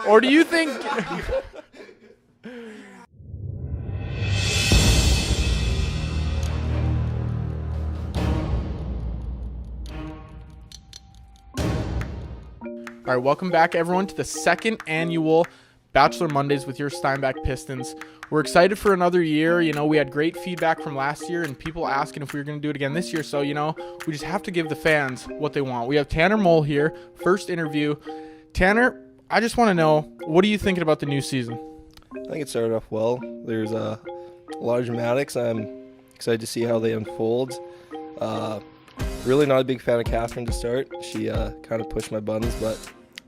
Or do you think... All right, welcome back, everyone, to the second annual Bachelor Mondays with your Steinbach Pistons. We're excited for another year. You know, we had great feedback from last year and people asking if we were going to do it again this year. So, you know, we just have to give the fans what they want. We have Tanner Mole here, first interview. Tanner, I just want to know, what are you thinking about the new season? I think it started off well. There's a lot of dramatics. I'm excited to see how they unfold. Really not a big fan of Catherine to start. She kind of pushed my buttons, but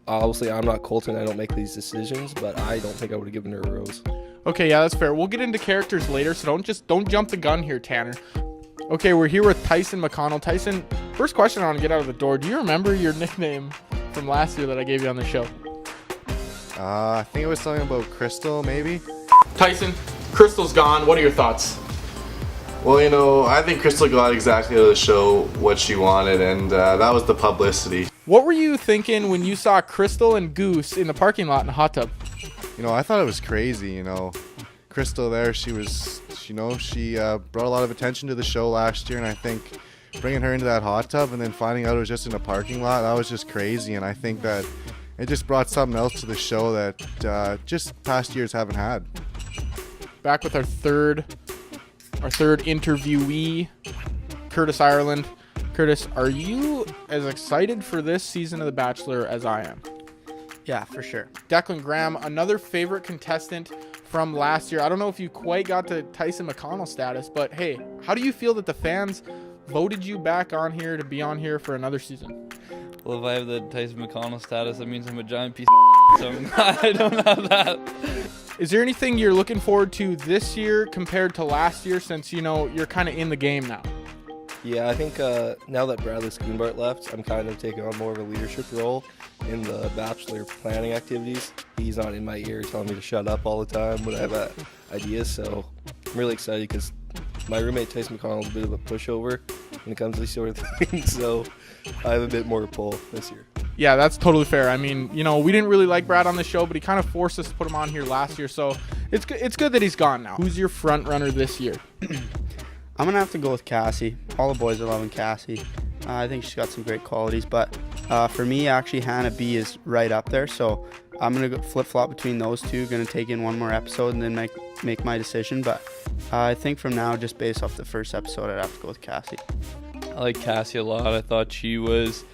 obviously I'm not Colton. I don't make these decisions, but I don't think I would have given her a rose. Okay, yeah, that's fair. We'll get into characters later, so don't jump the gun here, Tanner. Okay, we're here with Tyson Mcconnell. Tyson, first question I want to get out of the door. Do you remember your nickname from last year that I gave you on the show? I think it was something about Crystal, maybe. Tyson, Crystal's gone. What are your thoughts? Well, you know, I think Crystal got exactly to show what she wanted, and that was the publicity. What were you thinking when you saw Crystal and Goose in the parking lot in a hot tub? You know, I thought it was crazy, you know. Crystal there, she brought a lot of attention to the show last year, and I think bringing her into that hot tub and then finding out it was just in a parking lot, that was just crazy, and I think that it just brought something else to the show that just past years haven't had. Back with our third interviewee, Curtis Ireland. Curtis, are you as excited for this season of The Bachelor as I am? Yeah, for sure. Declan Graham, another favorite contestant from last year. I don't know if you quite got to Tyson Mcconnell status, but hey, how do you feel that the fans voted you back on here to be on here for another season? Well, if I have the Tyson McConnell status, that means I'm a giant piece of so I'm glad I don't have that. Is there anything you're looking forward to this year compared to last year, since, you know, you're kind of in the game now? Yeah, I think now that Bradley Schoonbart left, I'm kind of taking on more of a leadership role in the Bachelor planning activities. He's not in my ear telling me to shut up all the time when I have ideas, so I'm really excited because my roommate Tyson McConnell is a bit of a pushover when it comes to these sort of things, so I have a bit more pull this year. Yeah, that's totally fair. I mean, you know, we didn't really like Brad on the show, but he kind of forced us to put him on here last year, so it's good that he's gone now. Who's your front runner this year? I'm going to have to go with Cassie. All the boys are loving Cassie. I think she's got some great qualities, but for me, actually, Hannah B is right up there, so I'm going to flip-flop between those two. Going to take in one more episode and then make my decision, but I think from now, just based off the first episode, I'd have to go with Cassie. I like Cassie a lot. I thought she was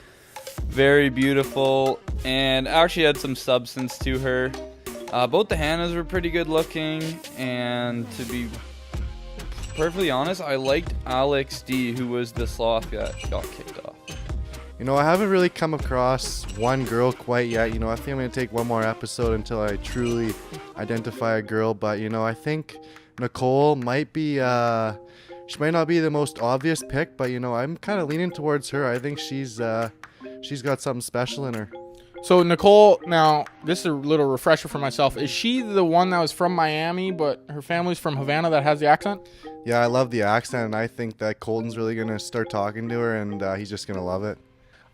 very beautiful and actually had some substance to her. Both the Hannahs were pretty good looking, and to be perfectly honest, I liked Alex D, who was the sloth that got kicked off. You know, I haven't really come across one girl quite yet. You know, I think I'm going to take one more episode until I truly identify a girl. But, you know, I think Nicole might be, she might not be the most obvious pick, but, you know, I'm kind of leaning towards her. I think she's got something special in her. So Nicole, now this is a little refresher for myself. Is she the one that was from Miami, but her family's from Havana that has the accent? Yeah, I love the accent, and I think that Colton's really going to start talking to her, and he's just going to love it.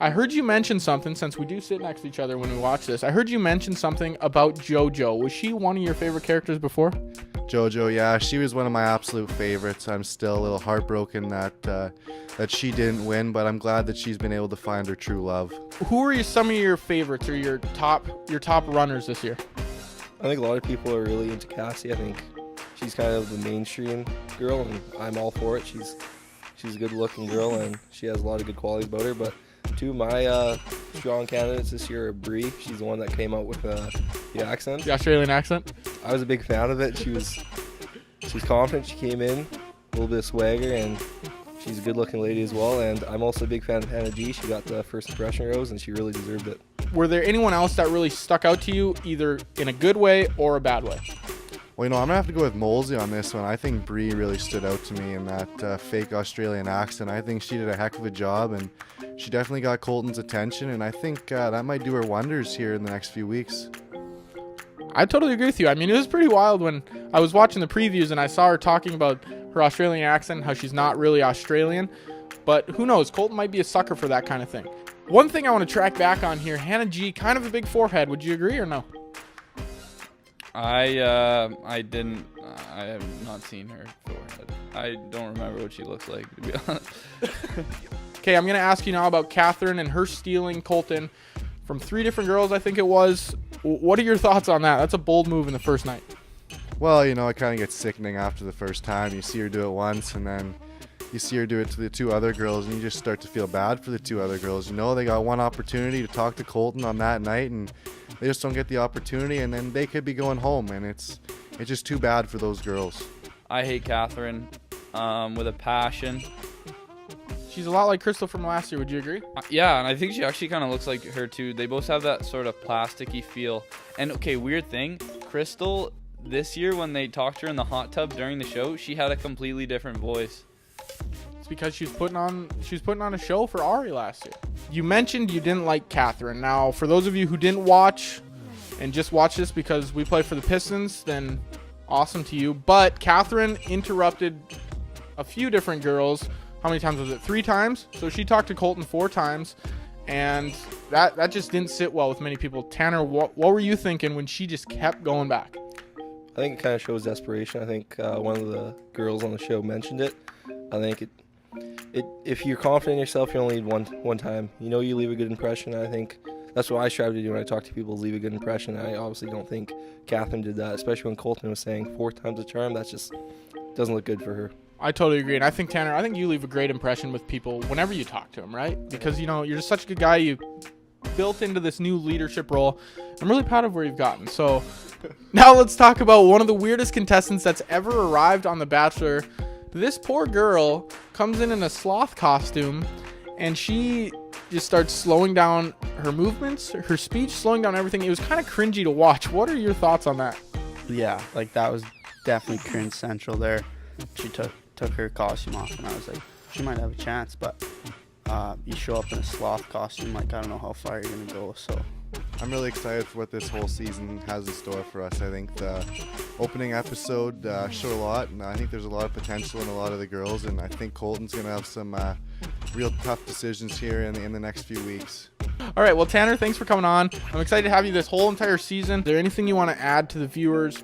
I heard you mention something, since we do sit next to each other when we watch this. I heard you mention something about JoJo. Was she one of your favorite characters before? JoJo, yeah, she was one of my absolute favorites. I'm still a little heartbroken that she didn't win, but I'm glad that she's been able to find her true love. Who are some of your favorites or your top runners this year? I think a lot of people are really into Cassie. I think she's kind of the mainstream girl, and I'm all for it. She's a good-looking girl, and she has a lot of good qualities about her, but two of my strong candidates this year are Bree. She's the one that came out with the accent. The Australian accent? I was a big fan of it. She was confident. She came in, a little bit of swagger, and she's a good-looking lady as well. And I'm also a big fan of Hannah G. She got the first impression rose, and she really deserved it. Were there anyone else that really stuck out to you, either in a good way or a bad way? Well, you know, I'm going to have to go with Molesy on this one. I think Bree really stood out to me in that fake Australian accent. I think she did a heck of a job, and she definitely got Colton's attention, and I think that might do her wonders here in the next few weeks. I totally agree with you. I mean, it was pretty wild when I was watching the previews and I saw her talking about her Australian accent, how she's not really Australian. But who knows? Colton might be a sucker for that kind of thing. One thing I want to track back on here, Hannah G, kind of a big forehead. Would you agree or no? I have not seen her forehead. I don't remember what she looks like, to be honest. Okay, I'm going to ask you now about Catherine and her stealing Colton from 3 different girls, I think it was. What are your thoughts on that? That's a bold move in the first night. Well, you know, it kind of gets sickening after the first time. You see her do it once, and then you see her do it to the 2 other girls, and you just start to feel bad for the 2 other girls. You know, they got one opportunity to talk to Colton on that night, and they just don't get the opportunity, and then they could be going home, and it's just too bad for those girls. I hate Catherine with a passion. She's a lot like Crystal from last year. Would you agree? Yeah, and I think she actually kind of looks like her too. They both have that sort of plasticky feel. And okay, weird thing, Crystal this year when they talked to her in the hot tub during the show, she had a completely different voice. It's because she was putting on a show for Ari last year. You mentioned you didn't like Catherine. Now, for those of you who didn't watch and just watch this because we play for the Pistons, then awesome to you. But Catherine interrupted a few different girls. How many times was it? 3 times. So she talked to Colton 4 times, and that just didn't sit well with many people. Tanner, what were you thinking when she just kept going back? I think it kind of shows desperation. I think one of the girls on the show mentioned it. I think it if you're confident in yourself, you only need one time. You know, you leave a good impression. I think that's what I strive to do when I talk to people, is leave a good impression. I obviously don't think Catherine did that, especially when Colton was saying 4 times a charm. That just doesn't look good for her. I totally agree. And I think, Tanner, you leave a great impression with people whenever you talk to them, right? Because, you know, you're just such a good guy. You built into this new leadership role. I'm really proud of where you've gotten. So now let's talk about one of the weirdest contestants that's ever arrived on The Bachelor. This poor girl comes in a sloth costume, and she just starts slowing down her movements, her speech, slowing down everything. It was kind of cringy to watch. What are your thoughts on that? Yeah, like that was definitely cringe central there. She took her costume off, and I was like, she might have a chance, but you show up in a sloth costume, like, I don't know how far you're gonna go. So I'm really excited for what this whole season has in store for us. I think the opening episode showed a lot, and I think there's a lot of potential in a lot of the girls, and I think Colton's gonna have some real tough decisions here in the next few weeks. All right, well, Tanner, thanks for coming on. I'm excited to have you this whole entire season. Is there anything you want to add to the viewers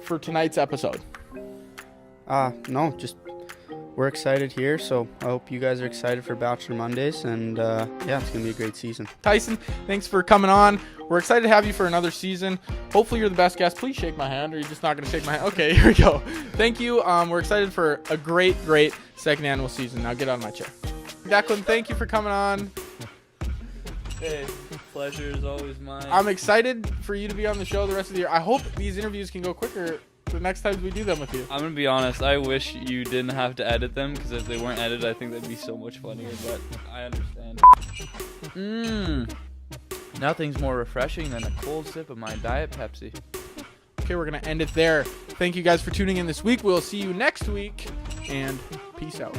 for tonight's episode? No, just we're excited here, so I hope you guys are excited for Bachelor Mondays, and yeah, it's gonna be a great season. Tyson, thanks for coming on. We're excited to have you for another season. Hopefully you're the best guest. Please shake my hand, or you're just not gonna shake my hand. Okay, here we go. Thank you. We're excited for a great second annual season. Now get out of my chair. Declan, thank you for coming on. Hey, pleasure is always mine. I'm excited for you to be on the show the rest of the year. I hope these interviews can go quicker the next time we do them with you. I'm gonna be honest, I wish you didn't have to edit them, because if they weren't edited, I think that'd be so much funnier, but I understand. Nothing's more refreshing than a cold sip of my Diet Pepsi. Okay, we're gonna end it there. Thank you guys for tuning in this week. We'll see you next week, and peace out.